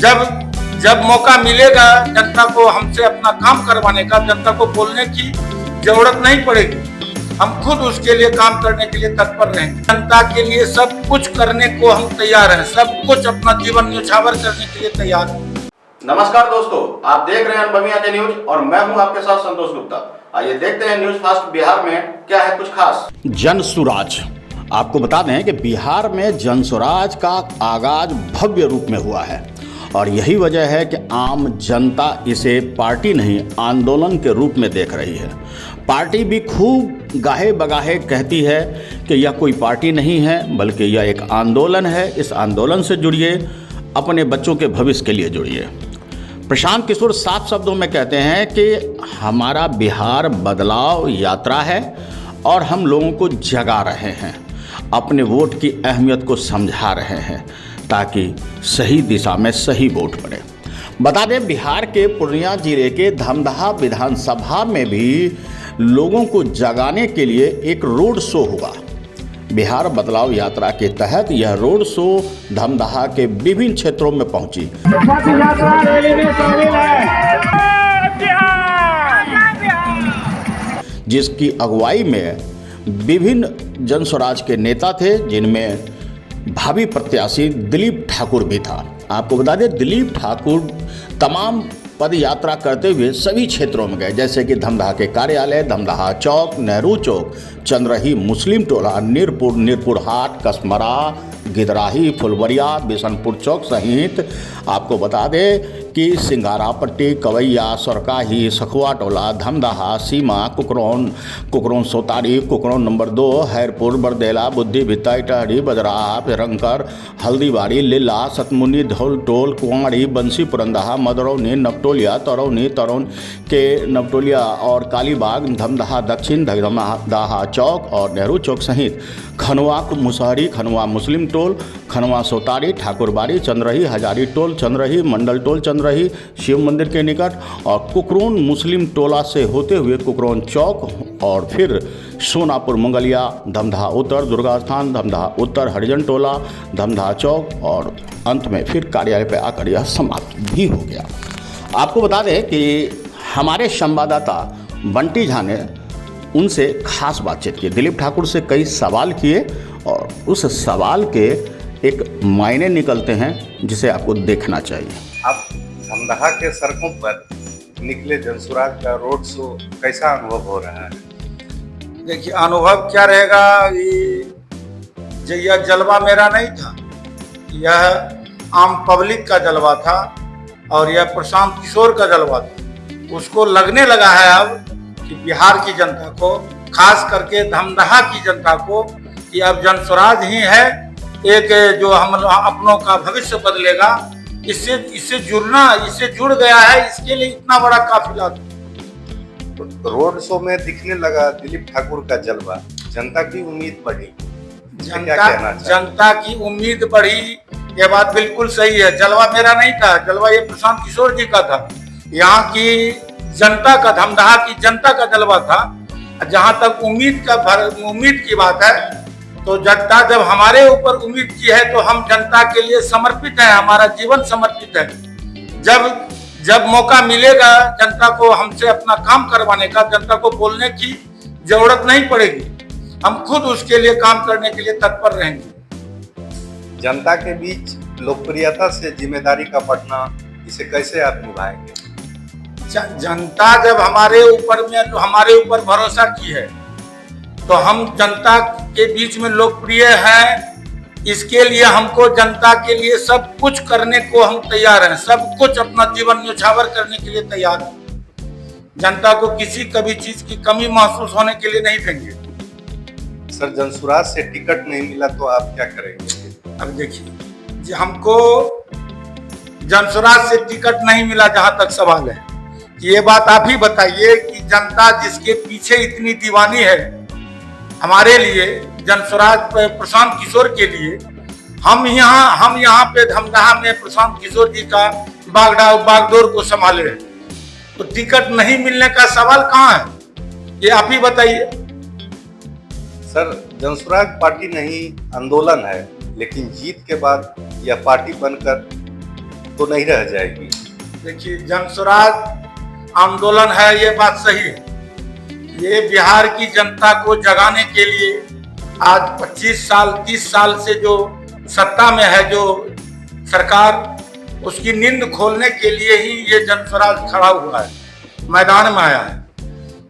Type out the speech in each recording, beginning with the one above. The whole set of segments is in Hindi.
जब जब मौका मिलेगा जनता को हमसे अपना काम करवाने का, जनता को बोलने की जरूरत नहीं पड़ेगी। हम खुद उसके लिए काम करने के लिए तत्पर रहेंगे। जनता के लिए सब कुछ करने को हम तैयार हैं, सब कुछ अपना जीवन न्यौछावर करने के लिए तैयार हैं। नमस्कार दोस्तों, आप देख रहे हैं अनुभवी आते न्यूज और मैं हूं आपके साथ संतोष गुप्ता। आइए देखते हैं न्यूज फास्ट बिहार में क्या है कुछ खास। जन सुराज, आपको बता दें कि बिहार में जन सुराज का आगाज भव्य रूप में हुआ है और यही वजह है कि आम जनता इसे पार्टी नहीं आंदोलन के रूप में देख रही है। पार्टी भी खूब गाहे बगाहे कहती है कि यह कोई पार्टी नहीं है बल्कि यह एक आंदोलन है। इस आंदोलन से जुड़िए, अपने बच्चों के भविष्य के लिए जुड़िए। प्रशांत किशोर साफ शब्दों में कहते हैं कि हमारा बिहार बदलाव यात्रा है और हम लोगों को जगा रहे हैं, अपने वोट की अहमियत को समझा रहे हैं ताकि सही दिशा में सही वोट पड़े। बता दें, बिहार के पूर्णिया जिले के धमदाहा विधानसभा में भी लोगों को जगाने के लिए एक रोड शो हुआ। बिहार बदलाव यात्रा के तहत यह रोड शो धमदाहा के विभिन्न क्षेत्रों में पहुंची। जिसकी अगुवाई में विभिन्न जनस्वराज के नेता थे, जिनमें भावी प्रत्याशी दिलीप ठाकुर भी था। आपको बता दें, दिलीप ठाकुर तमाम पद यात्रा करते हुए सभी क्षेत्रों में गए, जैसे कि धमदाहा के कार्यालय, धमदाहा चौक, नेहरू चौक, चंद्रही मुस्लिम टोला, नीरपुर हाट, कसमरा, गिदराही, फुलवरिया, बिशनपुर चौक सहित आपको बता दें कि सिंगारापट्टी, कवैया, सरकाही, सखुआ टोला, धमदाहा, सीमा, कुकरौन सोतारी, कुकरौन नंबर 2, हैरपुर, बरदेला, बुद्धि भित्ता, इटहरी, बजराहा, फिरंकर, हल्दीबाड़ी, लीला, सतमुनी, धौल टोल, कुआड़ी, बंसी पुरंदहा, मदरौनी, नवटोलिया, तरौनी के नवटोलिया और कालीबाग, धमदाहा दक्षिण, धमदाहा चौक और नेहरू चौक सहित खनवा मुसहरी, खनवा मुस्लिम टोल, खनवा सोतारी, ठाकुरबाड़ी, चंद्रही, हजारी टोल, चंद्रही, मंडल टोल, चंद्रही शिव मंदिर के निकट और कुकरौन मुस्लिम टोला से होते हुए कुकरौन चौक और फिर सोनापुर मंगलिया, धमदाहा उत्तर दुर्गा स्थान, धमदाहा उत्तर हरिजन टोला, धमदाहा चौक और अंत में फिर कार्यालय पर आकर यह समाप्त भी हो गया। आपको बता दें कि हमारे संवाददाता बंटी झा ने उनसे खास बातचीत की, दिलीप ठाकुर से कई सवाल किए और उस सवाल के एक मायने निकलते हैं जिसे आपको देखना चाहिए। आप धमदाहा के सड़कों पर निकले जनसुराज का रोड शो, कैसा अनुभव हो रहा है? देखिए, अनुभव क्या रहेगा, यह जलवा मेरा नहीं था, यह आम पब्लिक का जलवा था और यह प्रशांत किशोर का जलवा था। उसको लगने लगा है अब कि बिहार की जनता को, खास करके धमदाहा की जनता को, कि अब जनस्वराज ही है एक जो हम अपनों का भविष्य बदलेगा। इससे जुड़ गया है, इसके लिए इतना बड़ा काफिला। रोड शो में दिखने लगा दिलीप ठाकुर का जलवा, जनता की उम्मीद बढ़ी। जनता की उम्मीद बढ़ी, ये बात बिल्कुल सही है। जलवा मेरा नहीं था, जलवा ये प्रशांत किशोर जी का था। यहाँ की जनता का, धमदाहा की जनता का जलवा था। जहां तक उम्मीद की बात है, तो जनता जब हमारे ऊपर उम्मीद की है तो हम जनता के लिए समर्पित हैं, हमारा जीवन समर्पित है। जब मौका मिलेगा जनता को हमसे अपना काम करवाने का, जनता को बोलने की जरूरत नहीं पड़ेगी। हम खुद उसके लिए काम करने के लिए तत्पर रहेंगे। जनता के बीच लोकप्रियता से जिम्मेदारी का बढ़ना, इसे कैसे आप निभाएंगे? जनता जब हमारे ऊपर भरोसा की है तो हम जनता के बीच में लोकप्रिय हैं। इसके लिए हमको जनता के लिए सब कुछ करने को हम तैयार हैं, सब कुछ अपना जीवन न्यौछावर करने के लिए तैयार हैं। जनता को किसी कभी चीज की कमी महसूस होने के लिए नहीं देंगे। सर, जनसुराज से टिकट नहीं मिला तो आप क्या करेंगे? अब देखिए, हमको जनसुराज से टिकट नहीं मिला, जहां तक सवाल है, ये बात आप ही बताइए कि जनता जिसके पीछे इतनी दीवानी है हमारे लिए, जनस्वराज प्रशांत किशोर के लिए, हम यहाँ पे धमदाहा में प्रशांत किशोर जी का बागडोर को संभाले हैं, तो टिकट नहीं मिलने का सवाल कहाँ है, ये आप ही बताइए। सर, जनसुराज पार्टी नहीं आंदोलन है, लेकिन जीत के बाद यह पार्टी बनकर तो नहीं रह जाएगी? देखिए, जन स्वराज आंदोलन है, ये बात सही है। ये बिहार की जनता को जगाने के लिए आज 25 साल 30 साल से जो सत्ता में है जो सरकार, उसकी नींद खोलने के लिए ही ये जन स्वराज खड़ा हुआ है, मैदान में आया है।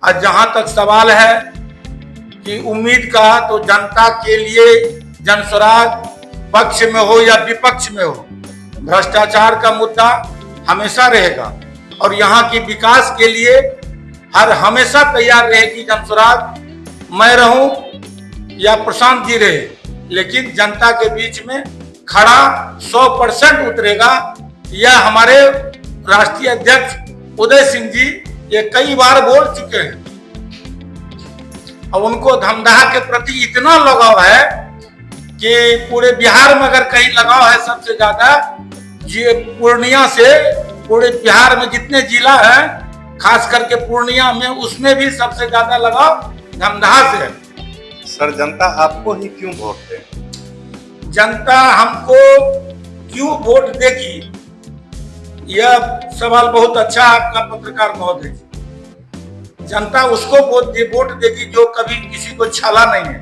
आज जहां तक सवाल है कि उम्मीद का, तो जनता के लिए जन स्वराज पक्ष में हो या विपक्ष में हो, भ्रष्टाचार का मुद्दा हमेशा रहेगा और यहाँ की विकास के लिए हर हमेशा तैयार रहेगी जन स्वराज। मैं रहूं या प्रशांत जी रहे, लेकिन जनता के बीच में खड़ा 100% उतरेगा। यह हमारे राष्ट्रीय अध्यक्ष उदय सिंह जी ये कई बार बोल चुके हैं और उनको धमदाहा के प्रति इतना लगाव है कि पूरे बिहार में अगर कहीं लगाव है सबसे ज्यादा, ये पूर्णिया से, पूरे बिहार में जितने जिला है खास करके पूर्णिया में, उसमें भी सबसे ज्यादा लगाव धमदाहा से है। सर, जनता आपको ही क्यों वोट दे? जनता हमको क्यों वोट देगी, यह सवाल बहुत अच्छा आपका पत्रकार महोदय। जनता उसको वोट देगी जो कभी किसी को छला नहीं है।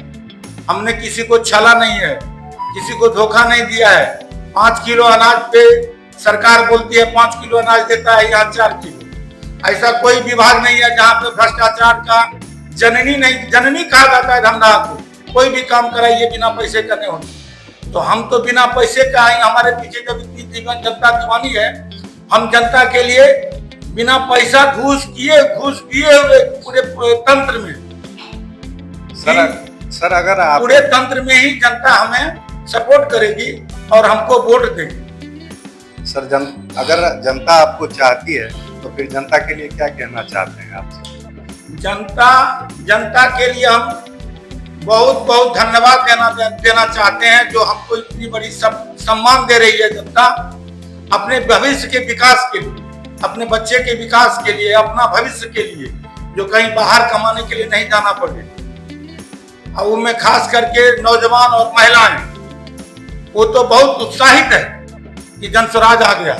हमने किसी को छला नहीं है, किसी को धोखा नहीं दिया है। 5 किलो अनाज पे सरकार बोलती है 5 किलो अनाज देता है, यहाँ 4 किलो। ऐसा कोई विभाग नहीं है जहाँ पे भ्रष्टाचार का जननी कहा जाता है धमदाहा को। कोई भी काम कराइए बिना पैसे का नहीं होता। तो हम तो बिना पैसे का आए, हमारे पीछे जब इतनी जनता दीवानी है, हम जनता के लिए बिना पैसा घूस पिए हुए पूरे तंत्र में, सर अगर आप पूरे तंत्र में ही जनता हमें सपोर्ट करेगी और हमको वोट देगी। सर, अगर जनता आपको चाहती है तो फिर जनता के लिए क्या कहना चाहते हैं आप? जनता के लिए हम बहुत बहुत धन्यवाद देना चाहते हैं, जो हमको इतनी बड़ी सम्मान दे रही है जनता, अपने भविष्य के विकास के लिए, अपने बच्चे के विकास के लिए, अपना भविष्य के लिए, जो कहीं बाहर कमाने के लिए नहीं जाना पड़े। और उनमें खास करके नौजवान और महिलाएं, वो तो बहुत उत्साहित है कि जन स्वराज आ गया।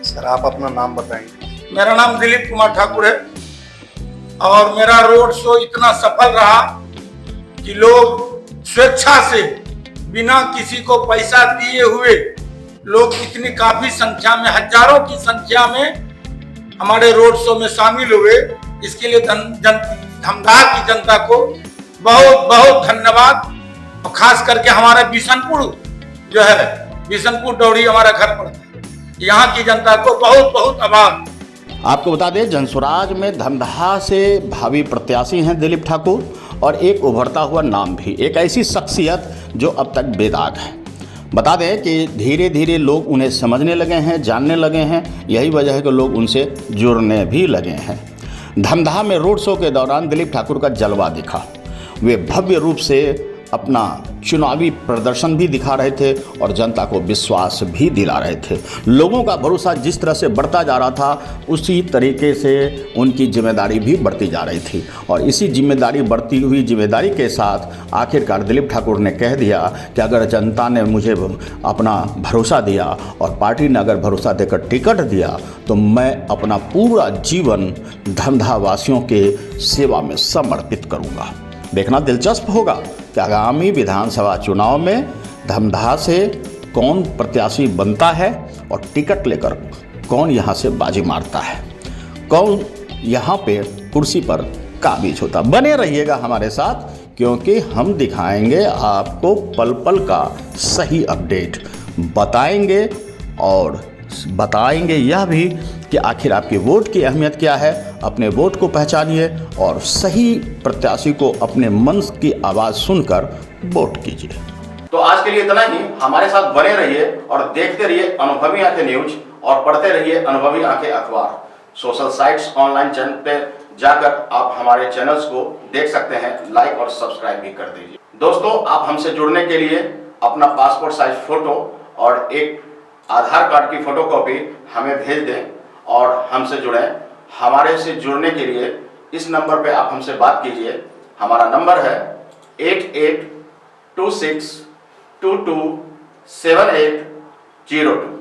सर, आप अपना नाम बताएंगे? मेरा नाम दिलीप कुमार ठाकुर है और मेरा रोड शो इतना सफल रहा कि लोग स्वेच्छा से, बिना किसी को पैसा दिए हुए, लोग इतनी काफी संख्या में, हजारों की संख्या में हमारे रोड शो में शामिल हुए। इसके लिए धमदाहा की जनता को बहुत बहुत धन्यवाद। और खास करके हमारा बिशनपुर जो है, बिशनपुर डौरी हमारा घर पड़ता है, यहाँ की जनता को बहुत बहुत आभार। आपको बता दें, जनस्वराज में धमदाहा से भावी प्रत्याशी हैं दिलीप ठाकुर, और एक उभरता हुआ नाम भी, एक ऐसी शख्सियत जो अब तक बेदाग है। बता दें कि धीरे धीरे लोग उन्हें समझने लगे हैं, जानने लगे हैं। यही वजह है कि लोग उनसे जुड़ने भी लगे हैं। धमदाहा में रोड शो के दौरान दिलीप ठाकुर का जलवा दिखा। वे भव्य रूप से अपना चुनावी प्रदर्शन भी दिखा रहे थे और जनता को विश्वास भी दिला रहे थे। लोगों का भरोसा जिस तरह से बढ़ता जा रहा था, उसी तरीके से उनकी जिम्मेदारी भी बढ़ती जा रही थी। और इसी बढ़ती हुई जिम्मेदारी के साथ आखिरकार दिलीप ठाकुर ने कह दिया कि अगर जनता ने मुझे अपना भरोसा दिया और पार्टी ने अगर भरोसा देकर टिकट दिया, तो मैं अपना पूरा जीवन धमदाहा वासियों के सेवा में समर्पित करूँगा। देखना दिलचस्प होगा कि आगामी विधानसभा चुनाव में धमदाहा से कौन प्रत्याशी बनता है और टिकट लेकर कौन यहाँ से बाजी मारता है, कौन यहाँ पे कुर्सी पर काबिज होता। बने रहिएगा हमारे साथ, क्योंकि हम दिखाएंगे आपको पल पल का सही अपडेट, बताएंगे और बताएंगे यह भी कि आखिर आपके वोट की अहमियत क्या है। अपने वोट को पहचानिए और सही प्रत्याशी को अपने मन की आवाज़ सुनकर वोट कीजिए। तो आज के लिए इतना ही। हमारे साथ बने रहिए और देखते रहिए अनुभवी आंखें न्यूज और पढ़ते रहिए अनुभवी आंखें अखबार। सोशल साइट्स, ऑनलाइन चैनल पे जाकर आप हमारे चैनल्स को देख सकते हैं, लाइक और सब्सक्राइब भी कर दीजिए। दोस्तों, आप हमसे जुड़ने के लिए अपना पासपोर्ट साइज फोटो और एक आधार कार्ड की फोटोकॉपी हमें भेज दें और हमसे जुड़ें। हमारे से जुड़ने के लिए इस नंबर पे आप हमसे बात कीजिए। हमारा नंबर है 8826227802।